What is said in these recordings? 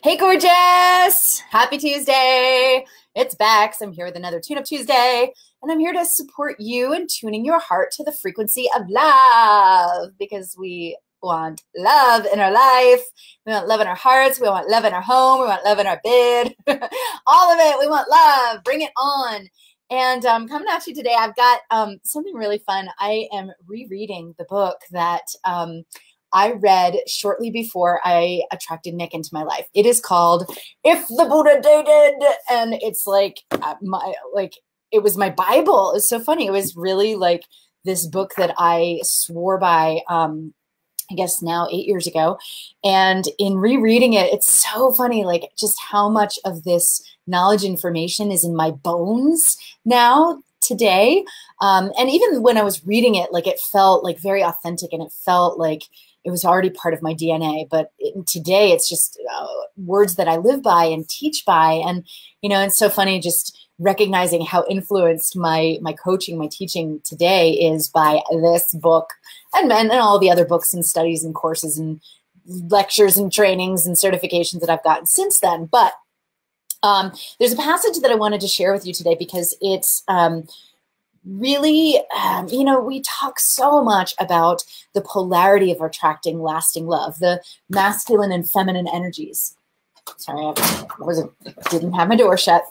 Hey, gorgeous! Happy Tuesday! It's Bex. I'm here with another Tune Up Tuesday, and I'm here to support you in tuning your heart to the frequency of love because we want love in our life. We want love in our hearts. We want love in our home. We want love in our bed. All of it. We want love. Bring it on. And coming at you today, I've got something really fun. I am rereading the book that I read shortly before I attracted Nick into my life. It is called If the Buddha Dated, and it's like it was my Bible. It's so funny. It was really like this book that I swore by, I guess now 8 years ago. And in rereading it, it's so funny, like just how much of this knowledge information is in my bones now today. And even when I was reading it, like it felt like very authentic and it felt like it was already part of my DNA, but today it's just words that I live by and teach by. And, you know, it's so funny just recognizing how influenced my coaching, my teaching today is by this book and all the other books and studies and courses and lectures and trainings and certifications that I've gotten since then. But there's a passage that I wanted to share with you today because it's really, you know, we talk so much about the polarity of attracting lasting love, the masculine and feminine energies. Sorry, I didn't have my door shut.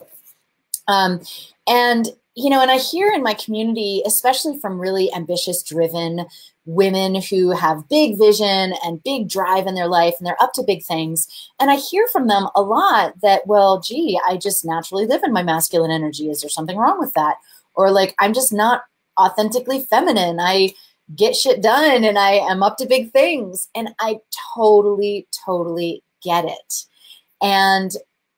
And, you know, and I hear in my community, especially from really ambitious, driven women who have big vision and big drive in their life and they're up to big things. And I hear from them a lot that, well, gee, I just naturally live in my masculine energy. Is there something wrong with that? Or like, I'm just not authentically feminine. I get shit done and I am up to big things. And I totally, totally get it. And,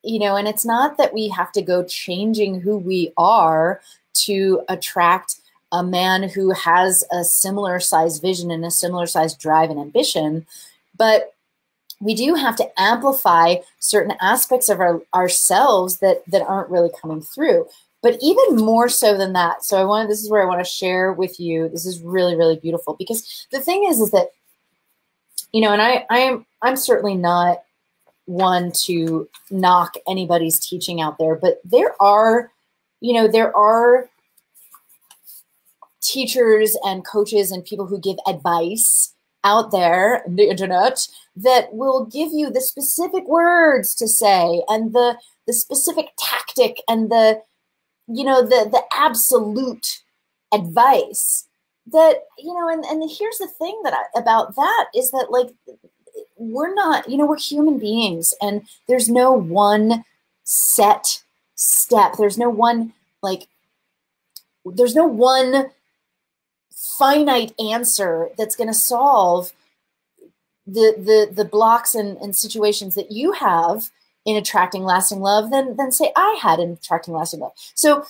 you know, and it's not that we have to go changing who we are to attract a man who has a similar size vision and a similar size drive and ambition, but we do have to amplify certain aspects of ourselves that aren't really coming through. But even more so than that, so this is where I want to share with you, this is really, really beautiful, because the thing is that, you know, and I'm certainly not one to knock anybody's teaching out there, but there are, you know, there are teachers and coaches and people who give advice out there on the internet that will give you the specific words to say and the specific tactic and the, you know, the absolute advice that, you know, and here's the thing about that is that, like, we're not, you know, we're human beings and there's no one set step. There's no one, like, there's no one finite answer that's going to solve the blocks and situations that you have in attracting lasting love than say I had in attracting lasting love. So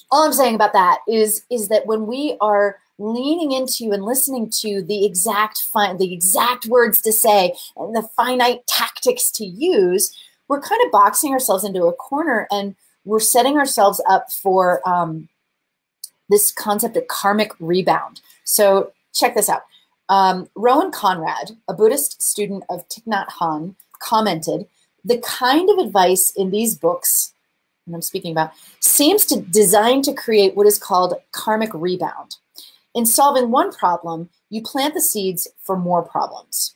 all I'm saying about that is that when we are leaning into and listening to the exact words to say and the finite tactics to use, we're kind of boxing ourselves into a corner and we're setting ourselves up for this concept of karmic rebound. So check this out. Rowan Conrad, a Buddhist student of Thich Nhat Hanh, commented, "The kind of advice in these books, and I'm speaking about, seems to designed to create what is called karmic rebound. In solving one problem, you plant the seeds for more problems."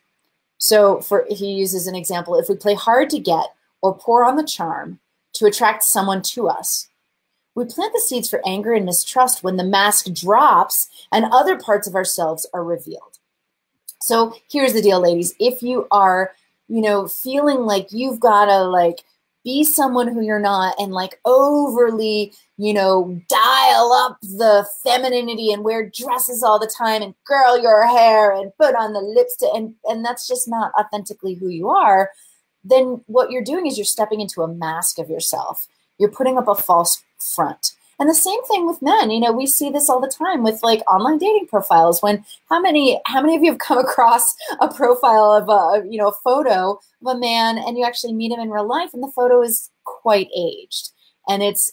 So he uses an example, if we play hard to get or pour on the charm to attract someone to us, we plant the seeds for anger and mistrust when the mask drops and other parts of ourselves are revealed. So here's the deal, ladies. If you are, you know, feeling like you've got to, like, be someone who you're not and, like, overly, you know, dial up the femininity and wear dresses all the time and curl your hair and put on the lipstick and that's just not authentically who you are, then what you're doing is you're stepping into a mask of yourself. You're putting up a false front. And the same thing with men. You know, we see this all the time with, like, online dating profiles. When how many of you have come across a profile of a, you know, a photo of a man and you actually meet him in real life and the photo is quite aged and it's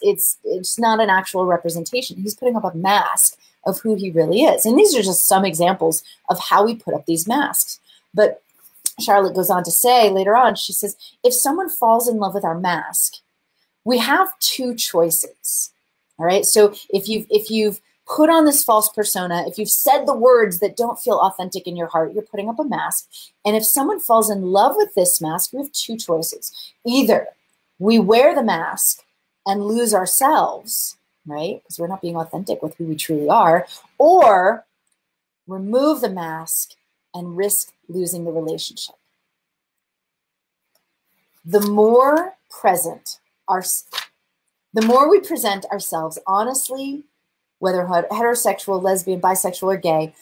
not an actual representation. He's putting up a mask of who he really is. And these are just some examples of how we put up these masks. But Charlotte goes on to say later on, she says, if someone falls in love with our mask, we have two choices. All right. So if you've put on this false persona, if you've said the words that don't feel authentic in your heart, you're putting up a mask. And if someone falls in love with this mask, we have two choices. Either we wear the mask and lose ourselves, right? Because we're not being authentic with who we truly are, or remove the mask and risk losing the relationship. The more we present ourselves honestly, whether heterosexual, lesbian, bisexual, or gay,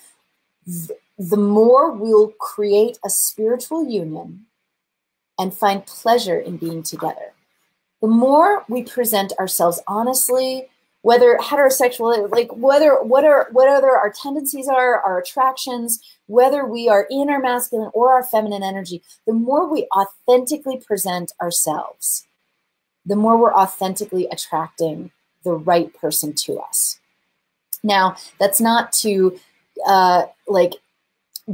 the more we'll create a spiritual union and find pleasure in being together. The more we present ourselves honestly, whether heterosexual, like whether our tendencies are, our attractions, whether we are in our masculine or our feminine energy, the more we authentically present ourselves, the more we're authentically attracting the right person to us. Now, that's not to like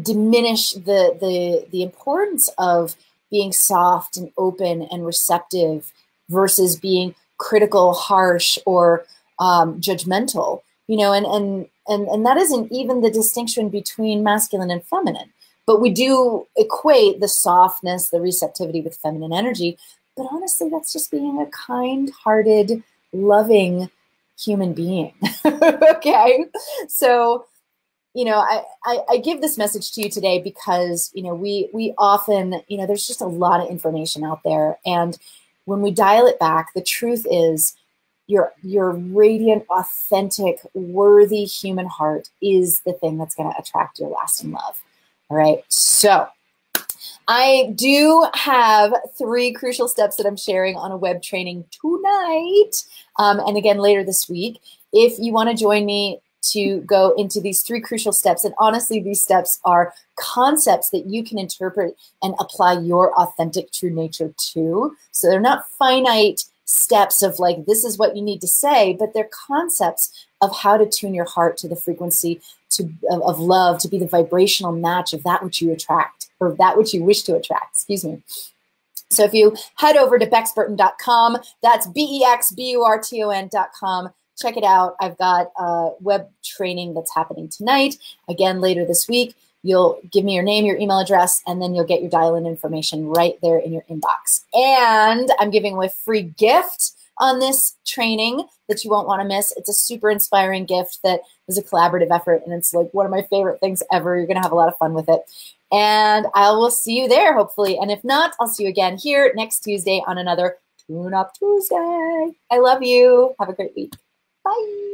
diminish the importance of being soft and open and receptive versus being critical, harsh, or judgmental, you know, and that isn't even the distinction between masculine and feminine, but we do equate the softness, the receptivity with feminine energy. But honestly, that's just being a kind-hearted, loving human being. Okay. So, you know, I give this message to you today because, you know, we often, you know, there's just a lot of information out there. And when we dial it back, the truth is your radiant, authentic, worthy human heart is the thing that's going to attract your lasting love. All right. So I do have 3 crucial steps that I'm sharing on a web training tonight. And again, later this week, if you want to join me to go into these 3 crucial steps. And honestly, these steps are concepts that you can interpret and apply your authentic true nature to. So they're not finite steps of like, this is what you need to say, but they're concepts of how to tune your heart to the frequency of love, to be the vibrational match of that which you attract, or that which you wish to attract, excuse me. So if you head over to bexburton.com, that's BEXBURTON.com, check it out. I've got a web training that's happening tonight. Again, later this week, you'll give me your name, your email address, and then you'll get your dial-in information right there in your inbox. And I'm giving away a free gift on this training that you won't want to miss. It's a super inspiring gift that was a collaborative effort, and it's like one of my favorite things ever. You're going to have a lot of fun with it. And I will see you there, hopefully. And if not, I'll see you again here next Tuesday on another Tune Up Tuesday. I love you. Have a great week. Bye.